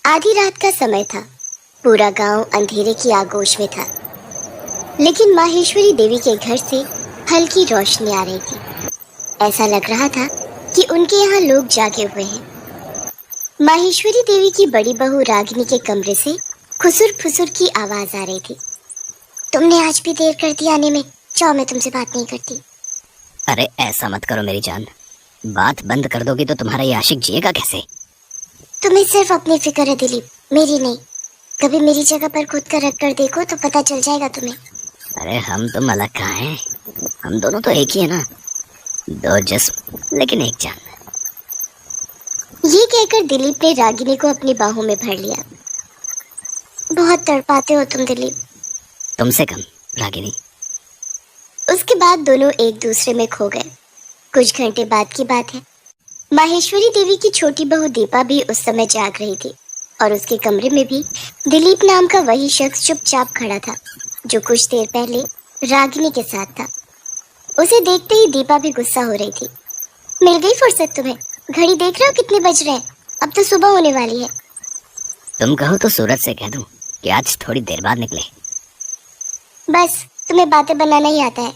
आधी रात का समय था। पूरा गांव अंधेरे की आगोश में था, लेकिन माहेश्वरी देवी के घर से हल्की रोशनी आ रही थी। ऐसा लग रहा था कि उनके यहाँ लोग जागे हुए हैं। माहेश्वरी देवी की बड़ी बहू रागिनी के कमरे से खुसुर फुसुर की आवाज आ रही थी। तुमने आज भी देर कर दी आने में। जाओ, मैं तुमसे बात नहीं करती। अरे ऐसा मत करो मेरी जान, बात बंद कर दोगी तो तुम्हारा ये आशिक जिएगा कैसे? तुम्हें सिर्फ अपनी फिक्र है दिलीप, मेरी नहीं। कभी मेरी जगह पर खुद का रख कर देखो तो पता चल जाएगा तुम्हें। अरे हम तुम अलग कहाँ हैं? हम दोनों तो एक ही है ना, दो जिस्म लेकिन एक जान। ये कहकर दिलीप ने रागिनी को अपनी बाहों में भर लिया। बहुत तड़पाते हो तुम दिलीप। तुमसे कम रागिनी। उसके बाद दोनों एक दूसरे में खो गए। कुछ घंटे बाद की बात है। माहेश्वरी देवी की छोटी बहू दीपा भी उस समय जाग रही थी और उसके कमरे में भी दिलीप नाम का वही शख्स चुपचाप खड़ा था जो कुछ देर पहले रागिनी के साथ था। उसे देखते ही दीपा भी गुस्सा हो रही थी। मिल गई फुर्सत तुम्हें? घड़ी देख रहे हो कितने बज रहे हैं? अब तो सुबह होने वाली है। तुम कहो तो सूरज से कह दूं कि आज थोड़ी देर बाद निकले। बस तुम्हें बातें बनाना ही आता है।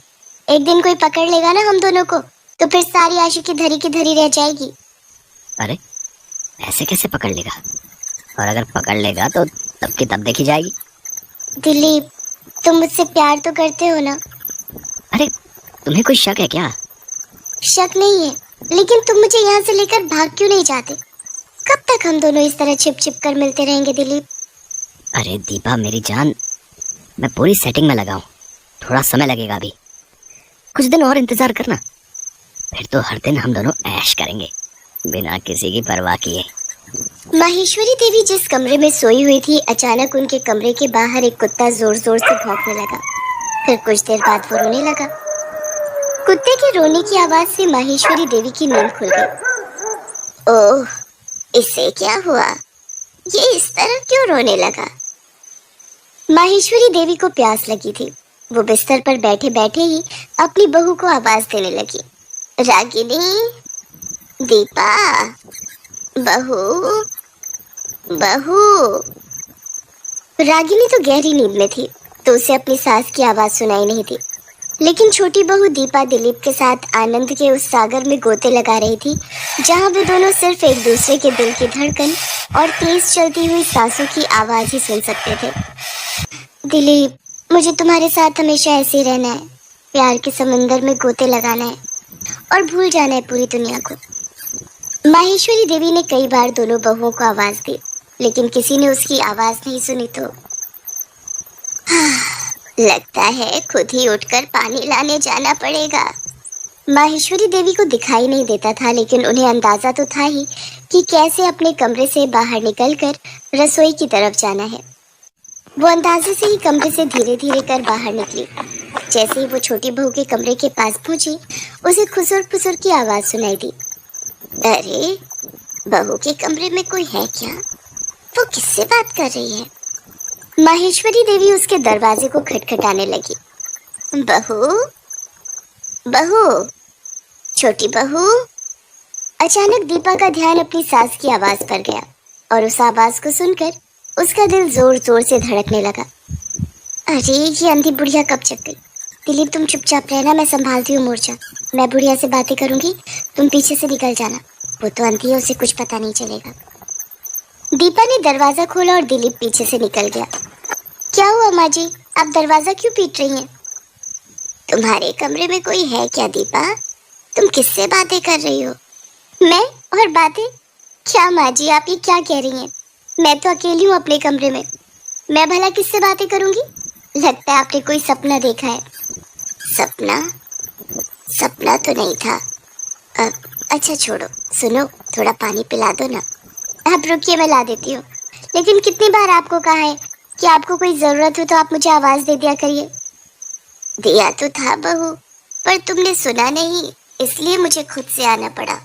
एक दिन कोई पकड़ लेगा ना हम दोनों को, तो फिर सारी आशिकी धरी की धरी रह जाएगी। अरे ऐसे कैसे पकड़ लेगा? और अगर पकड़ लेगा तो तब की तब देखी जाएगी। दिलीप, तुम मुझसे प्यार तो करते हो ना? अरे तुम्हें कोई शक है क्या? शक नहीं है, लेकिन तुम मुझे यहाँ से लेकर भाग क्यों नहीं जाते? कब तक हम दोनों इस तरह छिप छिप कर मिलते रहेंगे दिलीप? अरे दीपा मेरी जान, मैं पूरी सेटिंग में लगा हूँ। थोड़ा समय लगेगा अभी, कुछ दिन और इंतजार करना, फिर तो हर दिन हम दोनों ऐश करेंगे बिना किसी की परवाह किए। माहेश्वरी देवी जिस कमरे में सोई हुई थी, अचानक उनके कमरे के बाहर एक कुत्ता जोर जोर से भौंकने लगा। फिर कुछ देर बाद वो रोने लगा। कुत्ते के रोने की आवाज से माहेश्वरी देवी की नींद खुल गई। ओह, इसे क्या हुआ? ये इस तरह क्यों रोने लगा? माहेश्वरी देवी को प्यास लगी थी। वो बिस्तर पर बैठे बैठे ही अपनी बहू को आवाज देने लगी। रागिनी, दीपा, बहू, बहू। रागिनी तो गहरी नींद में थी, तो उसे अपनी सास की आवाज सुनाई नहीं थी। लेकिन छोटी बहू दीपा दिलीप के साथ आनंद के उस सागर में गोते लगा रही थी, जहां वे दोनों सिर्फ एक दूसरे के दिल की धड़कन और तेज चलती हुई सांसों की आवाज ही सुन सकते थे। दिलीप, मुझे तुम्हारे साथ हमेशा ऐसे ही रहना है। प्यार के समंदर में गोते लगाना है और भूल जाना है पूरी दुनिया को। माहेश्वरी देवी ने कई बार दोनों बहुओं को आवाज दी, लेकिन किसी ने उसकी आवाज नहीं सुनी। तो लगता है खुद ही उठकर पानी लाने जाना पड़ेगा। माहेश्वरी देवी को दिखाई नहीं देता था, लेकिन उन्हें अंदाजा तो था ही कि कैसे अपने कमरे से बाहर निकलकर रसोई की तरफ जाना है। वो अंदाजे से ही कमरे से धीरे धीरे कर बाहर निकली। जैसे ही वो छोटी बहू के कमरे के पास पहुंची, उसे खुसुर फुसुर की आवाज सुनाई दी। अरे, बहू के कमरे में कोई है क्या? वो किससे बात कर रही है? माहेश्वरी देवी उसके दरवाजे को खटखटाने लगी। बहू, बहू, छोटी बहू। अचानक दीपा का ध्यान अपनी सास की आवाज पर गया और उस आवाज को सुनकर उसका दिल जोर जोर से धड़कने लगा। अरे, ये अंधी बुढ़िया कब जग गई? दिलीप, तुम चुपचाप रहना, मैं संभालती हूँ मोर्चा। मैं बुढ़िया से बातें करूंगी, तुम पीछे से निकल जाना। वो तो अंधी है, उसे कुछ पता नहीं चलेगा। दीपा ने दरवाजा खोला और दिलीप पीछे से निकल गया। क्या हुआ माँ जी, आप दरवाजा क्यों पीट रही हैं? तुम्हारे कमरे में कोई है क्या दीपा? तुम किससे बातें कर रही हो? मैं और बातें? क्या माँ जी, आप ये क्या कह रही हैं? मैं तो अकेली हूँ अपने कमरे में। मैं भला किससे बातें करूंगी? लगता है आपने कोई सपना देखा है। सपना? सपना तो नहीं था। अच्छा छोड़ो, सुनो, थोड़ा पानी पिला दो ना। आप रुकिए, मैं ला देती हूँ। लेकिन कितनी बार आपको कहा है कि आपको कोई जरूरत हो तो आप मुझे आवाज दे दिया करिए। दिया तो था बहू, पर तुमने सुना नहीं, इसलिए मुझे खुद से आना पड़ा।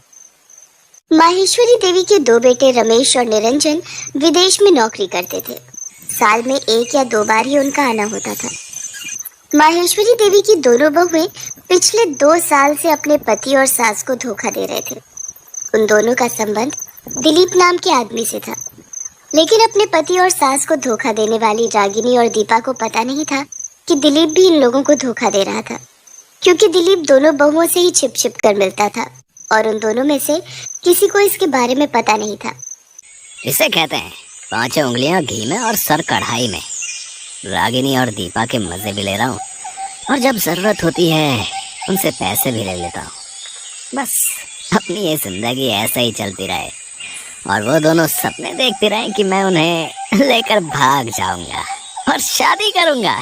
माहेश्वरी देवी के दो बेटे रमेश और निरंजन विदेश में नौकरी करते थे। साल में 1 या 2 बार ही उनका आना होता था। माहेश्वरी देवी की दोनों बहुएं पिछले 2 साल से अपने पति और सास को धोखा दे रहे थे। उन दोनों का संबंध दिलीप नाम के आदमी से था। लेकिन अपने पति और सास को धोखा देने वाली रागिनी और दीपा को पता नहीं था कि दिलीप भी इन लोगों को धोखा दे रहा था, क्योंकि दिलीप दोनों बहुओं से ही छिप छिप कर मिलता था और उन दोनों में से किसी को इसके बारे में पता नहीं था। इसे कहते हैं 5 उंगलियां घी में और सर कढ़ाई में। रागिनी और दीपा के मजे भी ले रहा हूँ और जब जरूरत होती है उनसे पैसे भी ले लेता हूँ। बस अपनी ये जिंदगी ऐसे ही चलती रहे और वो दोनों सपने देखते रहे कि मैं उन्हें लेकर भाग जाऊंगा और शादी करूंगा।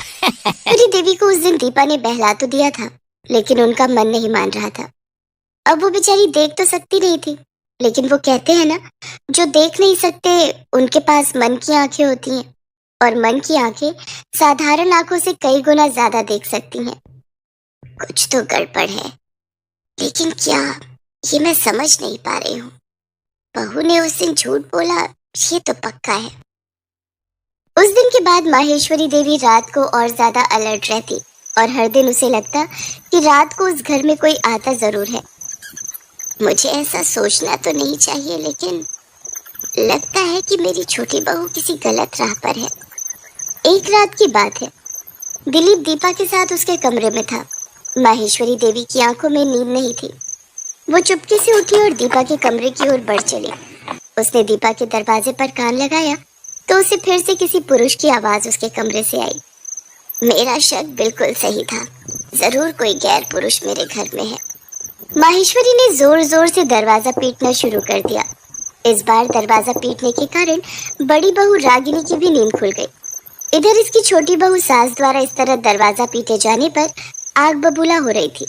मेरी देवी को उस दिन दीपा ने बहला तो दिया था, लेकिन उनका मन नहीं मान रहा था। अब वो बेचारी देख तो सकती नहीं थी, लेकिन वो कहते हैं ना, जो देख नहीं सकते उनके पास मन की आंखें होती हैं, और मन की आंखें साधारण आंखों से कई गुना ज्यादा देख सकती हैं। कुछ तो गड़बड़ है, लेकिन क्या, ये मैं समझ नहीं पा रही हूँ। बहू ने उस दिन झूठ बोला, ये तो पक्का है। उस दिन के बाद माहेश्वरी देवी रात को और ज्यादा अलर्ट रहती और हर दिन उसे लगता कि रात को उस घर में कोई आता जरूर है। मुझे ऐसा सोचना तो नहीं चाहिए, लेकिन लगता है कि मेरी छोटी बहू किसी गलत राह पर है। एक रात की बात है, दिलीप दीपा के साथ उसके कमरे में था। माहेश्वरी देवी की आंखों में नींद नहीं थी। वो चुपके से उठी और दीपा के कमरे की ओर बढ़ चली। उसने दीपा के दरवाजे पर कान लगाया तो उसे फिर से किसी पुरुष की आवाज उसके कमरे से आई। मेरा शक बिल्कुल सही था, जरूर कोई गैर पुरुष मेरे घर में है। माहेश्वरी ने जोर जोर से दरवाजा पीटना शुरू कर दिया। इस बार दरवाजा पीटने के कारण बड़ी बहू रागिनी की भी नींद खुल गई। इधर इसकी छोटी बहू सास द्वारा इस तरह दरवाजा पीटे जाने पर आग बबूला हो रही थी।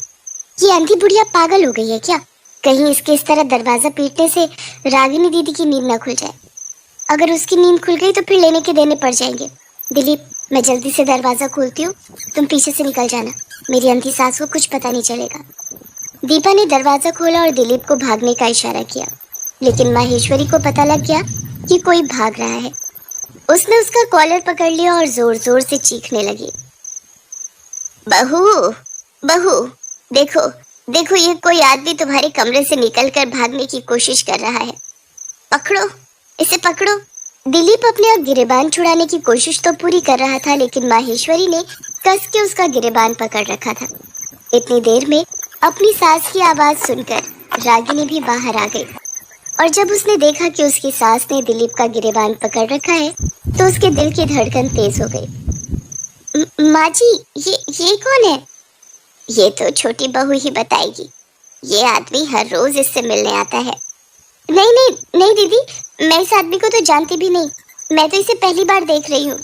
ये अंधी बुढ़िया पागल हो गई है क्या? कहीं इसके इस तरह दरवाजा पीटने से रागिनी दीदी की नींद न खुल जाए। अगर उसकी नींद खुल गई तो फिर लेने के देने पड़ जाएंगे। दिलीप, मैं जल्दी से दरवाजा खोलती हूँ, तुम पीछे से निकल जाना। मेरी अंधी सास को कुछ पता नहीं चलेगा। दीपा ने दरवाजा खोला और दिलीप को भागने का इशारा किया, लेकिन माहेश्वरी को पता लग गया कि कोई भाग रहा है। उसने उसका कॉलर पकड़ लिया और जोर जोर से चीखने लगी, बहू बहू, देखो देखो, ये कोई आदमी तुम्हारे कमरे से निकलकर भागने की कोशिश कर रहा है। पकड़ो, इसे पकड़ो। दिलीप अपने गिरेबान छुड़ाने की कोशिश तो पूरी कर रहा था, लेकिन माहेश्वरी ने कस के उसका गिरेबान पकड़ रखा था। इतनी देर में अपनी सास की आवाज सुनकर रागिनी भी बाहर आ गई, और जब उसने देखा कि उसकी सास ने दिलीप का गिरेबान पकड़ रखा है तो उसके दिल की धड़कन तेज हो गई। माँ जी, ये कौन है? ये तो छोटी बहू ही बताएगी। ये आदमी हर रोज इससे मिलने आता है। नहीं नहीं नहीं दीदी, मैं इस आदमी को तो जानती भी नहीं, मैं तो इसे पहली बार देख रही हूँ।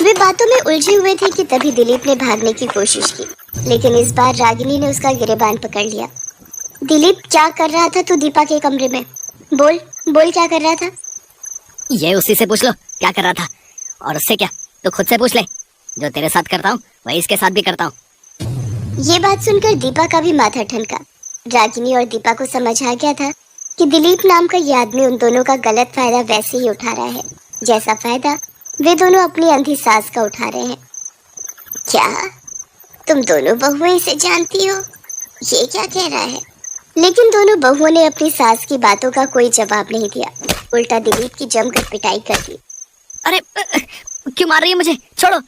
वे बातों में उलझे हुए थे कि तभी दिलीप ने भागने की कोशिश की, लेकिन इस बार रागिनी ने उसका गिरेबान पकड़ लिया। दिलीप, क्या कर रहा था तू दीपा के कमरे में? बोल बोल, क्या कर रहा था? ये उसी से पूछ लो क्या कर रहा था, और उससे क्या तो खुद से पूछ ले। जो तेरे साथ करता हूँ वही इसके साथ भी करता हूँ। ये बात सुनकर दीपा का भी माथा ठनका। रागिनी और दीपा को समझ आ गया था कि दिलीप नाम का ये आदमी उन दोनों का गलत फायदा वैसे ही उठा रहा है जैसा फायदा वे दोनों अपनी अंधी सास का उठा रहे हैं। क्या तुम दोनों बहुएं इसे जानती हो? ये क्या कह रहा है? लेकिन दोनों बहुओं ने अपनी सास की बातों का कोई जवाब नहीं दिया, उल्टा दिलीप की जमकर पिटाई कर दी। अरे क्यों मार रही है मुझे? छोड़ो,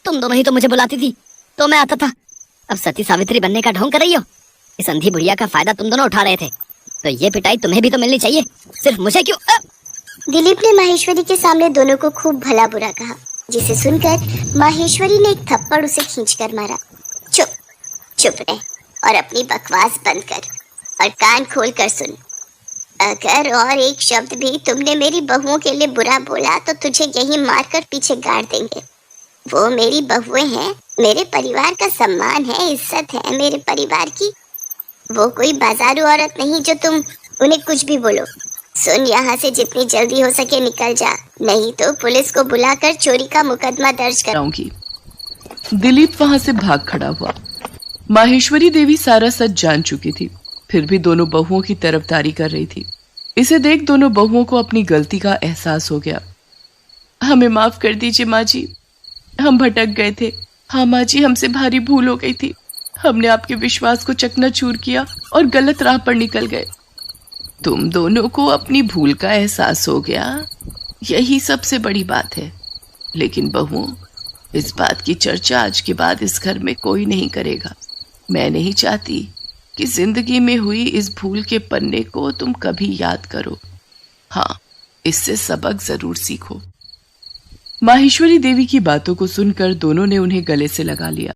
तुम दोनों ही तो मुझे बुलाती थी तो मैं आता था। अब सती सावित्री बनने का ढोंग कर रही हो। इस अंधी बुढ़िया का फायदा तुम दोनों उठा रहे थे, तो ये पिटाई तुम्हें भी तो मिलनी चाहिए, सिर्फ मुझे क्यों? दिलीप ने माहेश्वरी के सामने दोनों को खूब भला बुरा कहा, जिसे सुनकर माहेश्वरी ने एक थप्पड़ उसे खींचकर मारा। चुप चुप रह और अपनी बकवास बंद कर और कान खोल कर सुन। अगर और एक शब्द भी तुमने मेरी बहुओं के लिए बुरा बोला तो तुझे यहीं मारकर पीछे गाड़ देंगे। वो मेरी बहुएं हैं, मेरे परिवार का सम्मान है, इज्जत है मेरे परिवार की। वो कोई बाजारू औरत नहीं जो तुम उन्हें कुछ भी बोलो। सुन, यहाँ से जितनी जल्दी हो सके निकल जा, नहीं तो पुलिस को बुलाकर चोरी का मुकदमा दर्ज कराऊंगी। दिलीप वहां से भाग खड़ा हुआ। माहेश्वरी देवी सारा सच जान चुकी थी, फिर भी दोनों बहुओं की तरफदारी कर रही थी। इसे देख दोनों बहुओं को अपनी गलती का एहसास हो गया। हमें माफ कर दीजिए माँ जी, हम भटक गए थे। हाँ माँ जी, हमसे भारी भूल हो गई थी। हमने आपके विश्वास को चकनाचूर किया और गलत राह पर निकल गए। तुम दोनों को अपनी भूल का एहसास हो गया? यही सबसे बड़ी बात है। लेकिन बहुओं, इस बात की चर्चा आज के बाद इस घर में कोई नहीं करेगा। मैं नहीं चाहती कि जिंदगी में हुई इस भूल के पन्ने को तुम कभी याद करो। हाँ, इससे सबक जरूर सीखो। माहेश्वरी देवी की बातों को सुनकर दोनों ने उन्हें गले से लगा लिया।